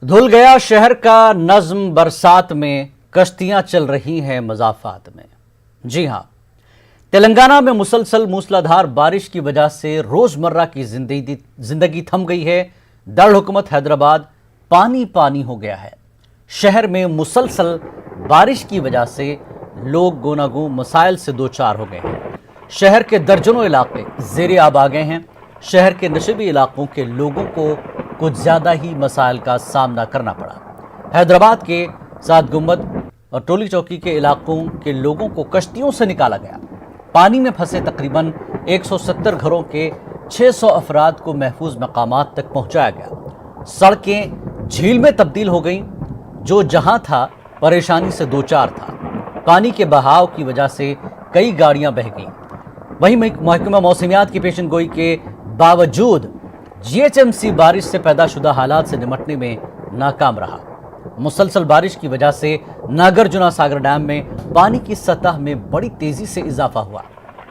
धुल गया शहर का नज्म, बरसात में कश्तियां चल रही हैं मज़ाफ़ात में। जी हां, तेलंगाना में मुसलसल मूसलाधार बारिश की वजह से रोजमर्रा की जिंदगी थम गई है। दारुल हुकूमत हैदराबाद पानी पानी हो गया है। शहर में मुसलसल बारिश की वजह से लोग गोनागू मसाइल से दो चार हो गए हैं। शहर के दर्जनों इलाके ज़ेरे आब आ गए हैं। शहर के नशेबी इलाकों के लोगों को कुछ ज़्यादा ही मसाइल का सामना करना पड़ा। हैदराबाद के सात गुंबद और टोली चौकी के इलाकों के लोगों को कश्तियों से निकाला गया। पानी में फंसे तकरीबन 170 घरों के 600 अफराद को महफूज मकामात तक पहुंचाया गया। सड़कें झील में तब्दील हो गईं, जो जहां था परेशानी से दो चार था। पानी के बहाव की वजह से कई गाड़ियां बह गईं। वहीं महकमा मौसमियात की पेशन गोई के बावजूद जीएचएमसी बारिश से पैदाशुदा हालात से निपटने में नाकाम रहा। मुसलसल बारिश की वजह से नागार्जुन सागर डैम में पानी की सतह में बड़ी तेजी से इजाफा हुआ।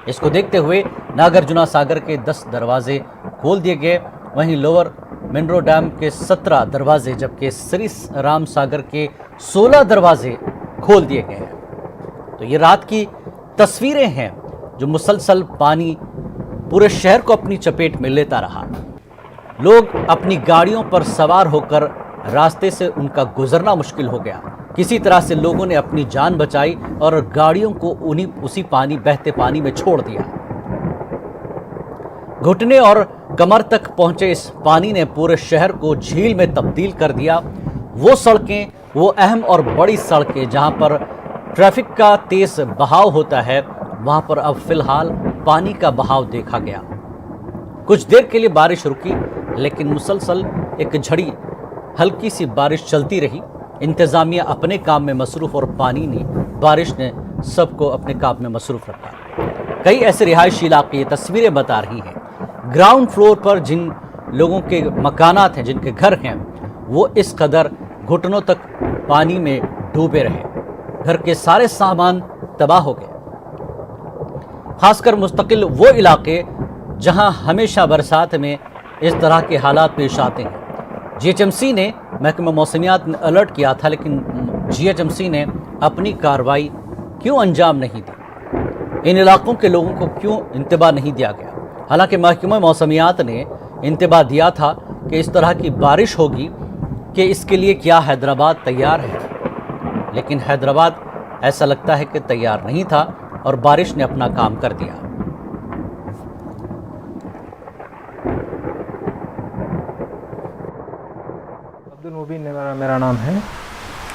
इसको देखते हुए नागार्जुन सागर के 10 दरवाजे खोल दिए गए। वहीं लोअर मिनरो डैम के 17 दरवाजे, जबकि श्री राम सागर के 16 दरवाजे खोल दिए गए हैं। तो ये रात की तस्वीरें हैं जो मुसलसल पानी पूरे शहर को अपनी चपेट में लेता रहा। लोग अपनी गाड़ियों पर सवार होकर रास्ते से उनका गुजरना मुश्किल हो गया। किसी तरह से लोगों ने अपनी जान बचाई और गाड़ियों को उसी बहते पानी में छोड़ दिया। घुटने और कमर तक पहुंचे इस पानी ने पूरे शहर को झील में तब्दील कर दिया। वो सड़कें, वो अहम और बड़ी सड़कें जहां पर ट्रैफिक का तेज बहाव होता है, वहां पर अब फिलहाल पानी का बहाव देखा गया। कुछ देर के लिए बारिश रुकी, लेकिन मुसलसल एक झड़ी हल्की सी बारिश चलती रही। इंतजामिया अपने काम में मसरूफ़ और बारिश ने सबको अपने काम में मसरूफ़ रखा। कई ऐसे रिहायशी इलाके ये तस्वीरें बता रही हैं। ग्राउंड फ्लोर पर जिन लोगों के मकानात हैं, जिनके घर हैं, वो इस कदर घुटनों तक पानी में डूबे रहे। घर के सारे सामान तबाह हो गए। खासकर मुस्तकिल वो इलाके जहां हमेशा बरसात में इस तरह के हालात पेश आते हैं। जीएचएमसी ने महकमा मौसमियात ने अलर्ट किया था, लेकिन जीएचएमसी ने अपनी कार्रवाई क्यों अंजाम नहीं दी? इन इलाकों के लोगों को क्यों इंतबाह नहीं दिया गया? हालांकि महकमा मौसमियात ने इंतबाह दिया था कि इस तरह की बारिश होगी, कि इसके लिए क्या हैदराबाद तैयार है, लेकिन हैदराबाद ऐसा लगता है कि तैयार नहीं था और बारिश ने अपना काम कर दिया। अब्दुल मुबीन मेरा नाम है।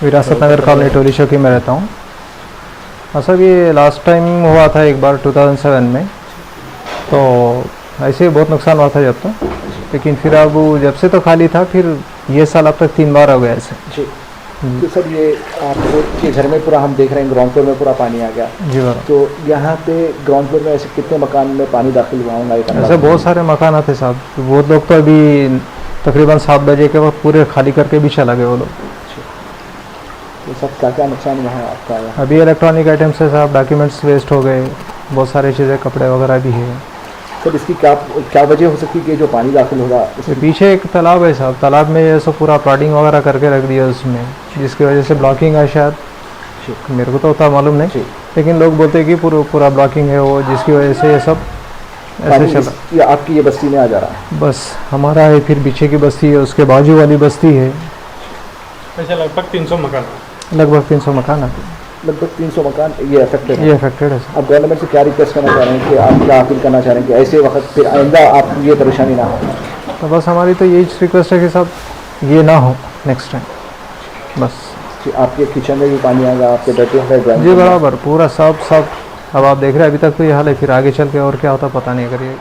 विरासत नगर कॉलोनी टोली चौकी में रहता हूँ। सर, ये लास्ट टाइम हुआ था एक बार 2007 में, तो ऐसे बहुत नुकसान हुआ था जब तो, लेकिन फिर अब जब से तो खाली था, फिर ये साल अब तक 3 बार हो गया ऐसे। जी। तो सर, ये आपको के घर में पूरा हम देख रहे हैं, ग्राउंड फ्लोर में पूरा पानी आ गया। जी बराबर। तो यहाँ पे ग्राउंड फ्लोर में ऐसे कितने मकान में पानी दाखिल हुआ होगा? ऐसे बहुत सारे मकान आते साहब। बहुत लोग तो अभी तकरीबन 7 बजे के वक्त पूरे खाली करके भी चला गए वो लोग। तो सब क्या क्या नुकसान हुआ है आपका? अभी इलेक्ट्रॉनिक आइटम्स से साहब डॉक्यूमेंट्स वेस्ट हो गए, बहुत सारी चीज़ें, कपड़े वगैरह भी है। सर, इसकी क्या वजह हो सकती है कि जो पानी दाखिल होगा? पीछे एक तालाब है साहब, तालाब में ये सब पूरा प्लॉटिंग वगैरह करके रख दिया उसमें, जिसकी वजह से ब्लॉकिंग है शायद। मेरे को तो उतना मालूम नहीं, लेकिन लोग बोलते हैं कि पूरा ब्लॉकिंग है वो, जिसकी वजह से ये सब ऐसे चल रहा। ये आपकी ये बस्ती में आ जा रहा है? बस हमारा है, फिर पीछे की बस्ती है, उसके बाजू वाली बस्ती है। ऐसे लगभग 300 मकान है। लगभग 300 मकान ये अफेक्टेड है। ये अफेक्टेड है। आप गवर्नमेंट से क्या रिक्वेस्ट करना चाह रहे हैं, कि आप क्या अपील करना चाह रहे हैं कि ऐसे वक्त फिर आइंदा आप ये परेशानी ना हो? तो बस हमारी तो यही रिक्वेस्ट है कि सब ये ना हो नेक्स्ट टाइम। बस आपके किचन में भी पानी आएगा, आपके डर्टी? जी बराबर, पूरा सब। अब आप देख रहे हैं अभी तक तो ये हाल है, फिर आगे चल के और क्या होता पता नहीं। अगर ये